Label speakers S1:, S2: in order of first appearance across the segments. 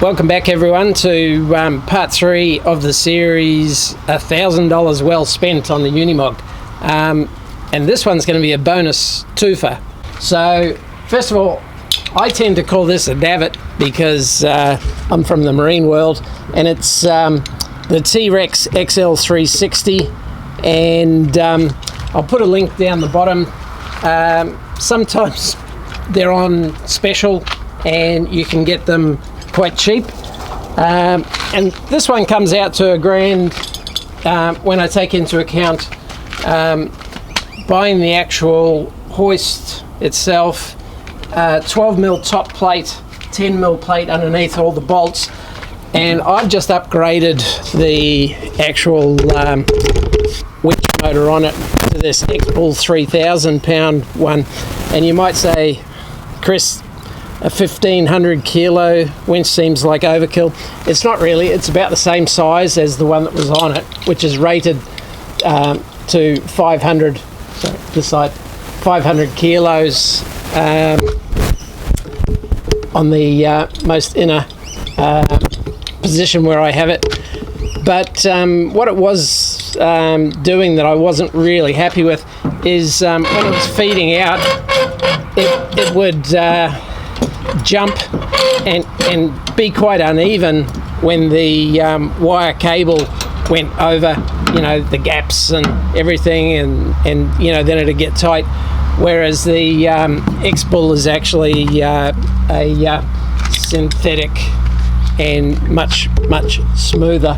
S1: Welcome back everyone to part 3 of the series $1,000 well spent on the Unimog, and this one's going to be a bonus twofer. So first of all, I tend to call this a davit because I'm from the marine world, and it's the T-Rex XL360, and I'll put a link down the bottom. Sometimes they're on special and you can get them quite cheap, and this one comes out to $1,000 when I take into account buying the actual hoist itself, 12mm top plate, 10mm plate underneath all the bolts, and I've just upgraded the actual winch motor on it to this X-Bull 3,000 pound one. And you might say, Chris, a 1,500 kilo winch seems like overkill. It's not really. It's about the same size as the one that was on it, which is rated to 500. Sorry, this side, 500 kilos on the most inner position where I have it. But what it was doing that I wasn't really happy with is when it was feeding out, it would jump and be quite uneven when the wire cable went over, you know, the gaps and everything, and you know, then it'd get tight. Whereas the X-Bull is actually a synthetic and much smoother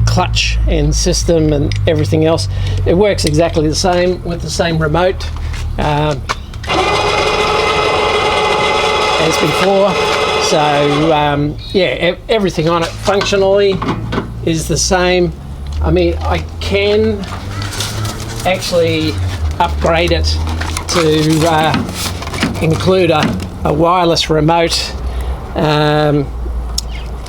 S1: clutch and system and everything else. It works exactly the same with the same remote as before. So yeah, everything on it functionally is the same. I mean, I can actually upgrade it to include a wireless remote,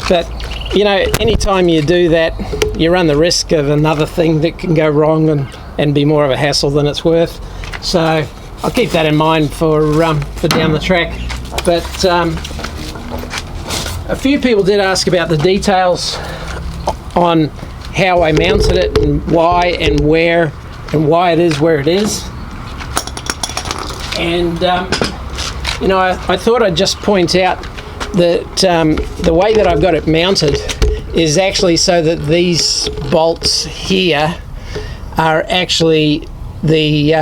S1: but you know, anytime you do that, you run the risk of another thing that can go wrong and be more of a hassle than it's worth. So I'll keep that in mind for down the track. But a few people did ask about the details on how I mounted it and why and where and why it is where it is. And you know, I thought I'd just point out that the way that I've got it mounted is actually so that these bolts here are actually the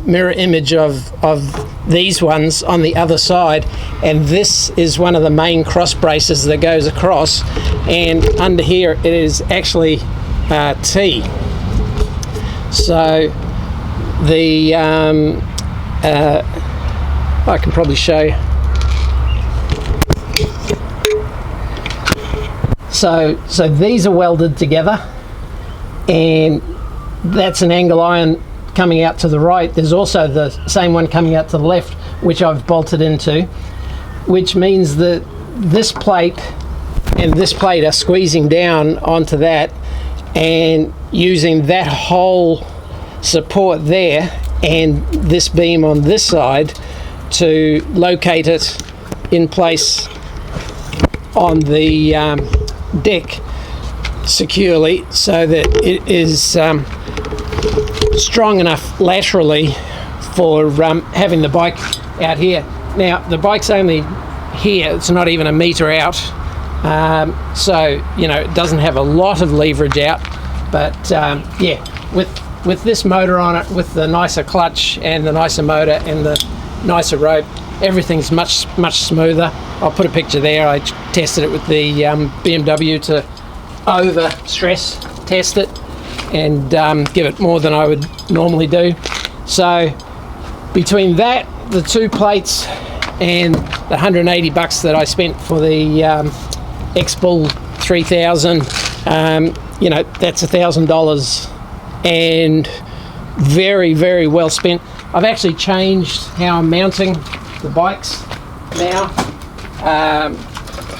S1: mirror image of these ones on the other side, and this is one of the main cross braces that goes across, and under here it is actually T. So the I can probably show you. So these are welded together, and that's an angle iron coming out to the right. There's also the same one coming out to the left, which I've bolted into, which means that this plate and this plate are squeezing down onto that and using that whole support there and this beam on this side to locate it in place on the deck securely, so that it is strong enough laterally for having the bike out here. Now the bike's only here, it's not even a metre out, so you know, it doesn't have a lot of leverage out, but yeah, with this motor on it, with the nicer clutch and the nicer motor and the nicer rope, everything's much smoother. I'll put a picture there. I tested it with the BMW to over stress test it and give it more than I would normally do. So between that, the two plates, and the $180 that I spent for the X-Bull 3000, you know, that's $1,000 and very well spent. I've actually changed how I'm mounting the bikes now.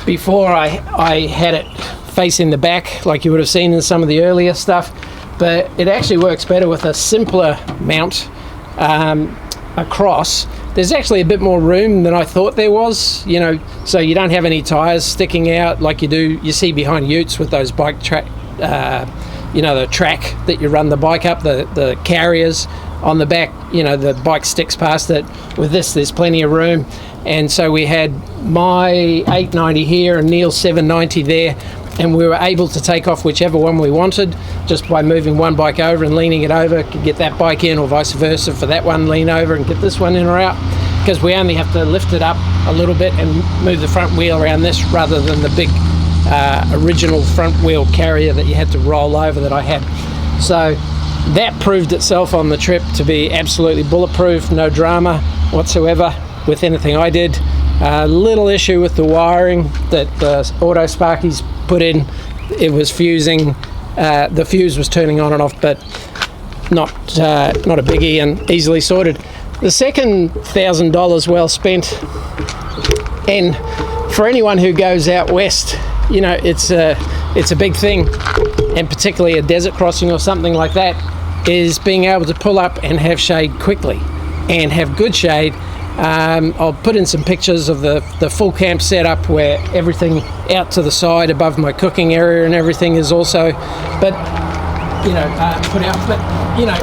S1: Before I had it facing the back like you would have seen in some of the earlier stuff, but it actually works better with a simpler mount across, there's actually a bit more room than I thought there was, you know, so you don't have any tyres sticking out like you see behind utes with those bike track, you know, the track that you run the bike up, the carriers on the back, you know, the bike sticks past it. With this, there's plenty of room. And so we had my 890 here and Neil's 790 there, and we were able to take off whichever one we wanted just by moving one bike over and leaning it over. Could get that bike in, or vice versa for that one, lean over and get this one in or out, because we only have to lift it up a little bit and move the front wheel around this rather than the big original front wheel carrier that you had to roll over that I had. So that proved itself on the trip to be absolutely bulletproof, no drama whatsoever with anything I did. Little issue with the wiring that the auto sparkies put in. It was fusing, the fuse was turning on and off, but not a biggie and easily sorted. The second $1,000 well spent, and for anyone who goes out west, you know, it's a big thing, and particularly a desert crossing or something like that, is being able to pull up and have shade quickly and have good shade. I'll put in some pictures of the full camp setup where everything out to the side above my cooking area and everything is also, but you know, put out, but you know,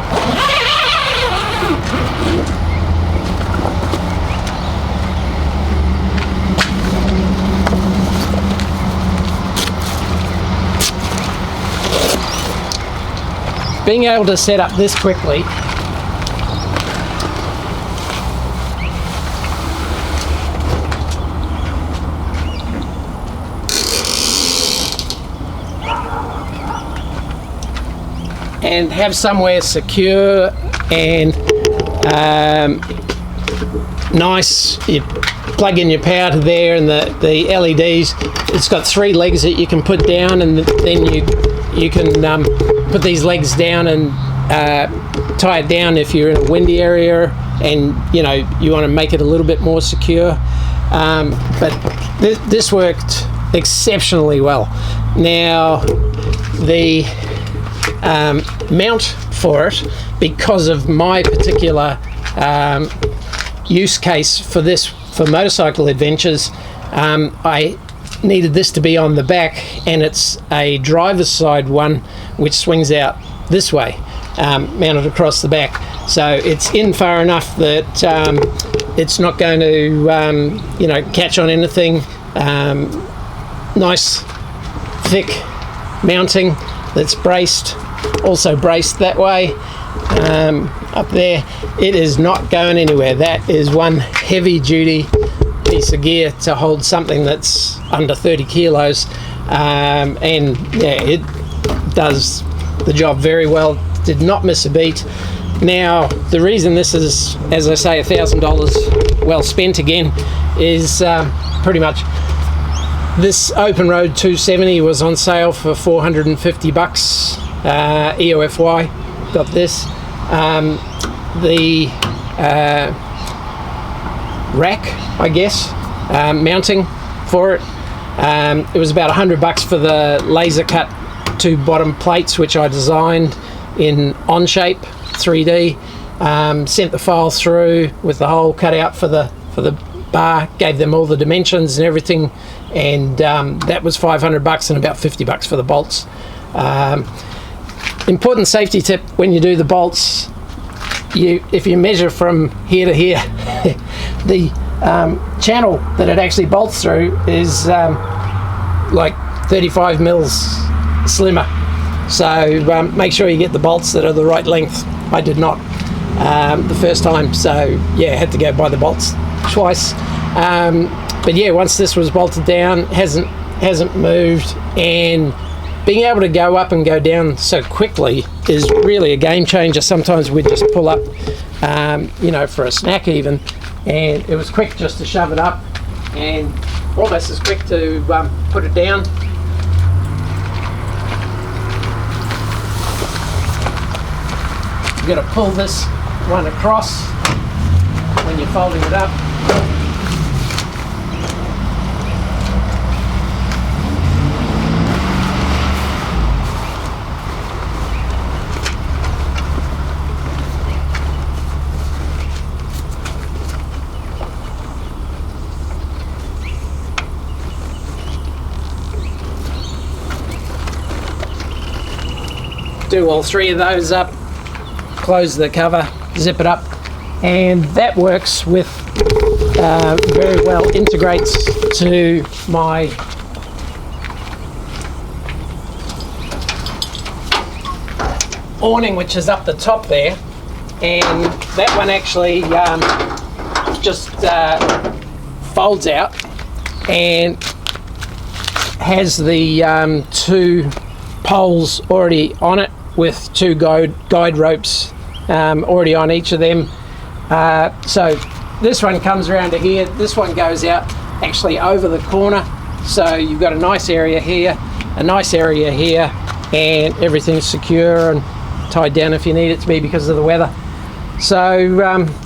S1: being able to set up this quickly and have somewhere secure and nice. You plug in your power to there, and the LEDs, it's got 3 legs that you can put down, and then you can put these legs down and tie it down if you're in a windy area and you know you want to make it a little bit more secure. But this worked exceptionally well. Now the mount for it, because of my particular use case for this, for motorcycle adventures, I needed this to be on the back, and it's a driver's side one which swings out this way, mounted across the back, so it's in far enough that it's not going to you know, catch on anything. Nice thick mounting that's braced, also braced that way. Up there, it is not going anywhere. That is one heavy duty piece of gear to hold something that's under 30 kilos, and yeah, it does the job very well. Did not miss a beat. Now the reason this is, as I say, $1,000 well spent again is pretty much this Open Road 270 was on sale for $450 EOFY. Got this. The rack, I guess, mounting for it. It was about $100 for the laser cut 2 bottom plates, which I designed in Onshape 3D. Sent the file through with the hole cut out for the bar, gave them all the dimensions and everything, and that was $500 and about $50 for the bolts. Important safety tip when you do the bolts: if you measure from here to here, the channel that it actually bolts through is like 35 mils slimmer. So make sure you get the bolts that are the right length. I did not the first time, so yeah, had to go buy the bolts twice. But yeah, once this was bolted down, hasn't moved, and being able to go up and go down so quickly is really a game changer. Sometimes we'd just pull up, you know, for a snack even, and it was quick just to shove it up, and almost as quick to put it down. You've got to pull this one across when you're folding it up. do all three of those up, close the cover, zip it up, and that works with very well integrates to my awning, which is up the top there, and that one actually just folds out and has the two poles already on it with two guide ropes already on each of them. So this one comes around to here, this one goes out actually over the corner, so you've got a nice area here, a nice area here, and everything's secure and tied down if you need it to be because of the weather. So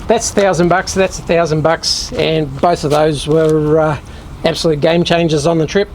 S1: that's $1,000, that's $1,000, and both of those were absolute game changers on the trip.